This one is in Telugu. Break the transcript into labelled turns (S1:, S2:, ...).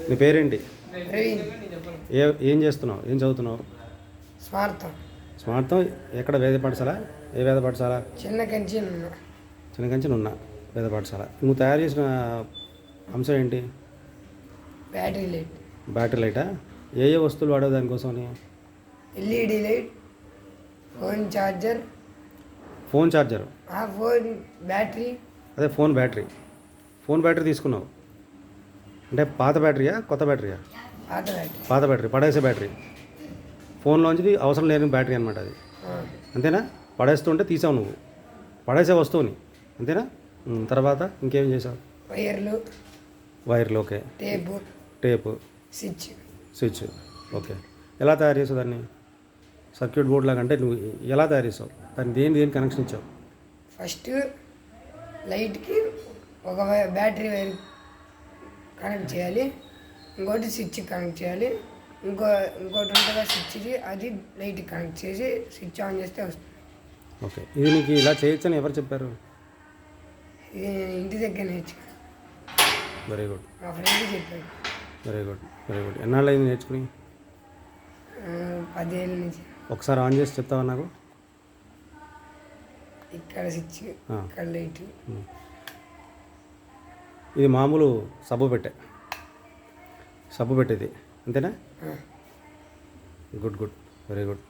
S1: నీ పేరేంటి?
S2: ప్రవీణ్.
S1: ఏం చేస్తున్నావు? ఏం చదువుతున్నావు?
S2: స్వార్థం.
S1: స్మార్తం. ఎక్కడ? వేద పాఠశాల? ఏ వేద పాఠశాల?
S2: చిన్న కంచెన్ ఉన్నా.
S1: చిన్న కంచెన ఉన్నా వేద పాఠశాల. నువ్వు తయారు చేసిన అంశం ఏంటి?
S2: Battery light.
S1: బ్యాటరీ లైటా? ఏ వస్తువులు వాడేవి దానికోసమని?
S2: LED light, phone charger.
S1: Phone charger?
S2: Phone battery.
S1: అదే ఫోన్ బ్యాటరీ. ఫోన్ బ్యాటరీ తీసుకున్నావు అంటే పాత బ్యాటరీయా కొత్త బ్యాటరీయా?
S2: పాత బ్యాటరీ.
S1: పాత బ్యాటరీ, పడేసే బ్యాటరీ. ఫోన్లోంచి అవసరం లేని బ్యాటరీ అనమాట అది. అంతేనా? పడేస్తుంటే తీసావు నువ్వు, పడేసే వస్తువుని. అంతేనా? తర్వాత ఇంకేం చేసావు?
S2: వైర్లు.
S1: వైర్లు. ఓకే. టేపు. స్విచ్. ఓకే. ఎలా తయారు చేసావు దాన్ని? సర్క్యూట్ బోర్డ్ లాగా. అంటే నువ్వు ఎలా తయారు చేసావు దాన్ని? దేని కనెక్షన్ ఇచ్చావు?
S2: ఫస్ట్ లైట్కి ఒక బ్యాటరీ వైర్ కనెక్ట్ చేయాలి, ఇంకోటి స్విచ్ కనెక్ట్ చేయాలి, ఇంకోటి ఉంటుందా స్విచ్ది, అది లైట్కి కనెక్ట్ చేసి స్విచ్ ఆన్ చేస్తే వస్తుంది.
S1: ఓకే. ఇది నీకు ఇలా చేయొచ్చని ఎవరు చెప్పారు?
S2: ఇది ఇంటి దగ్గర నేర్చుకున్నాను.
S1: Very good.
S2: మా ఫ్రెండ్ చెప్పాడు.
S1: Very good. ఎన్నాళ్ళు అయింది నేర్చుకుని?
S2: 10 ఏళ్ళ నుంచి.
S1: ఒకసారి ఆన్ చేసి చెప్తావా నాకు?
S2: ఇక్కడ స్విచ్, ఇక్కడ లైట్.
S1: ఇది మామూలు సబ్బు పెట్టేది అంతేనా? గుడ్. Very good.